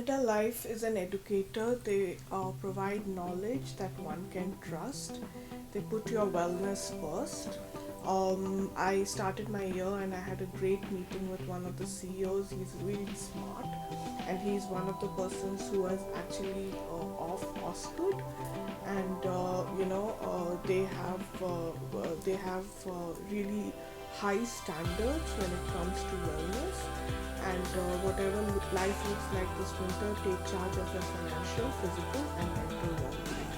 Canada Life is an educator. They provide knowledge that one can trust. They put your wellness first. I started my year and I had a great meeting with one of the CEOs. He's really smart, and he's one of the persons who was actually off Osgood, and they have really high standards when it comes to wellness. And whatever life looks like this winter, take charge of your financial, physical, and mental well-being.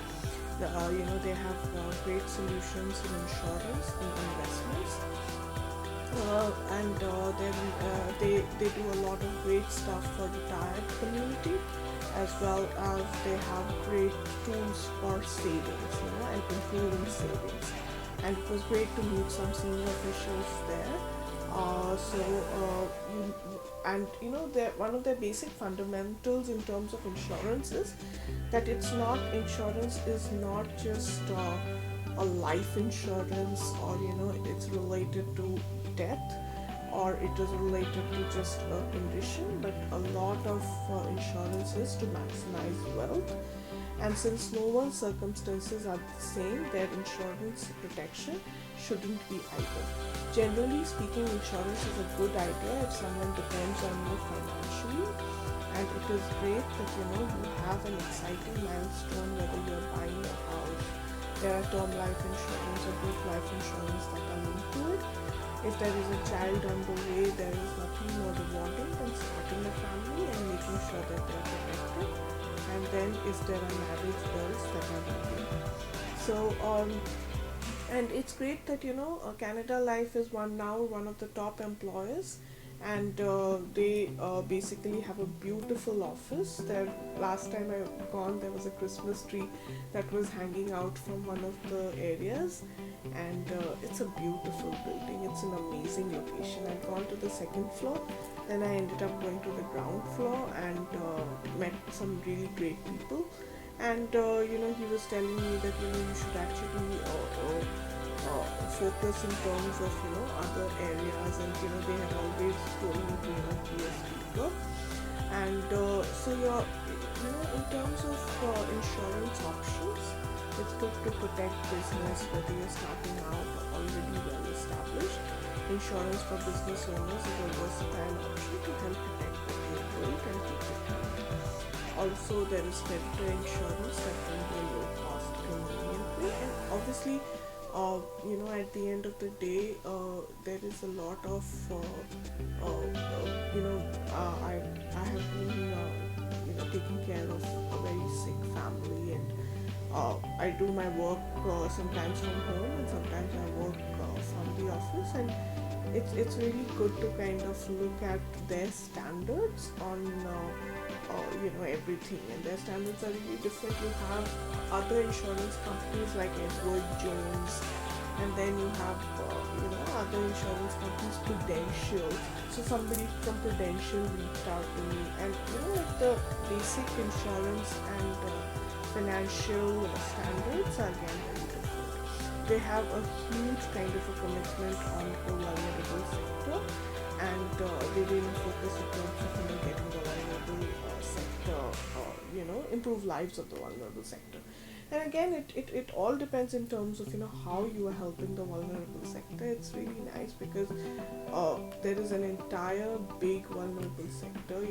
They have great solutions in insurance, in investments, and then they do a lot of great stuff for retired community, as well as they have great tools for savings, and improving savings. And it was great to meet some senior officials there. You and that one of their basic fundamentals in terms of insurance is that insurance is not just a life insurance, or it's related to death, or it is related to just a condition, but a lot of insurance is to maximize wealth. And since no one's circumstances are the same, their insurance protection shouldn't be either. Generally speaking, insurance is a good idea if someone depends on you financially, and it is great that you have an exciting milestone, whether you're buying a house. There are term life insurance or group life insurance that are linked to it. If there is a child on the way, there is nothing more rewarding than starting a family and making sure that they are protected. And then if there are marriage bills that are waiting. And it's great that Canada Life is one of the top employers, and they basically have a beautiful office. There, last time I gone, there was a Christmas tree that was hanging out from one of the areas, and it's a beautiful building. It's an amazing location. I'd gone to the second floor, then I ended up going to the ground floor and met some really great people. And he was telling me that you should actually focus in terms of other areas, and they have always told me to be a speaker. And so you're in terms of insurance options, it's good to protect business, whether you're starting out or already well established. Insurance for business owners is a versatile option to help protect what you built and keep it healthy. Also, there is creditor insurance that can be a low cost, convenient way, and obviously, at the end of the day, there is a lot of, I have been, taking care of a very sick family, and I do my work sometimes from home and sometimes I work from the office, and it's really good to kind of look at their standards on everything, and their standards are really different. You have other insurance companies like Edward Jones, and then you have other insurance companies, Prudential. So somebody from Prudential reached out to me, and the basic insurance and financial standards are again very different. They have a huge kind of a commitment on the vulnerable sector, and they really focus in terms of getting the vulnerable sector, improve lives of the vulnerable sector. And again, it all depends in terms of how you are helping the vulnerable sector. It's really nice because there is an entire big vulnerable sector.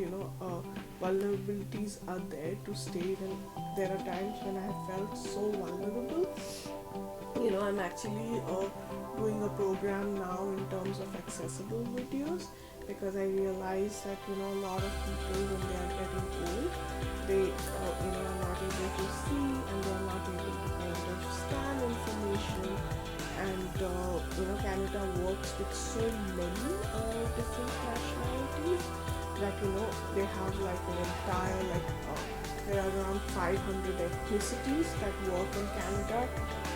Vulnerabilities are there to stay. And there are times when I have felt so vulnerable. I'm actually doing a program now in terms of accessible videos, because I realize that a lot of people, when they are getting old, they are not able to see, and they are not able to kind of scan information. And Canada works with so many different nationalities that they have like an entire there are around 500 ethnicities that work in Canada.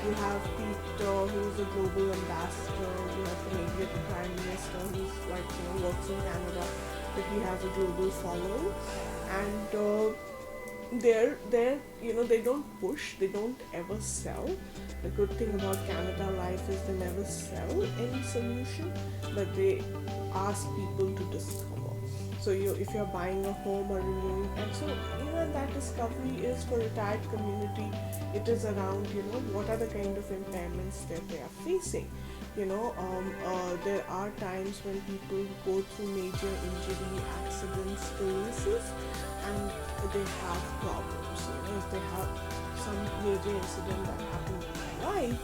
You have Peter, who is a global ambassador. You have Canadian Prime Minister, who's works in Canada, but he has a global following. And they don't push, they don't ever sell. The good thing about Canada Life is they never sell any solution, but they ask people to discover. So if you're buying a home or renewing, and so discovery is for retired community. It is around, what are the kind of impairments that they are facing. There are times when people go through major injury, accidents, illnesses, and they have problems. If they have some major incident that happened in their life,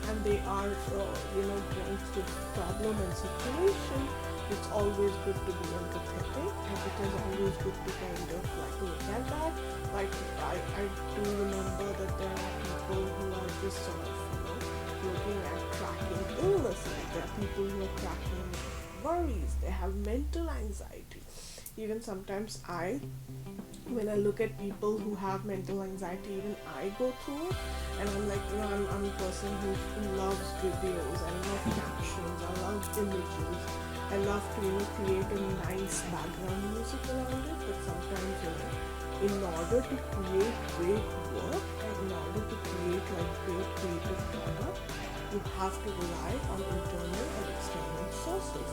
and they are, going through problem and situation, it's always good to be empathetic, and it is always good to kind of like look at that. Like I do remember that there are people who are just sort of, looking at tracking illnesses. There are people who are tracking worries. They have mental anxiety. Even sometimes when I look at people who have mental anxiety, even I go through it, and I'm like, I'm a person who loves videos, I love captions, I love images, I love to, create a nice background music around it, but sometimes, in order to create great work and in order to create like great creative product, you have to rely on internal and external sources.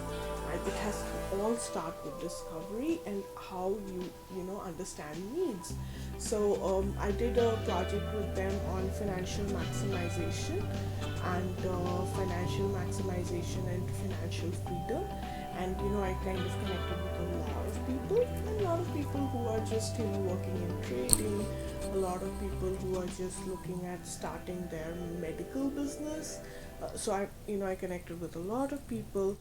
And it has to all start with discovery and how you understand needs. So I did a project with them on financial maximization and financial freedom. And I kind of connected with a lot of people, and a lot of people who are just working in trading, a lot of people who are just looking at starting their medical business. So I connected with a lot of people.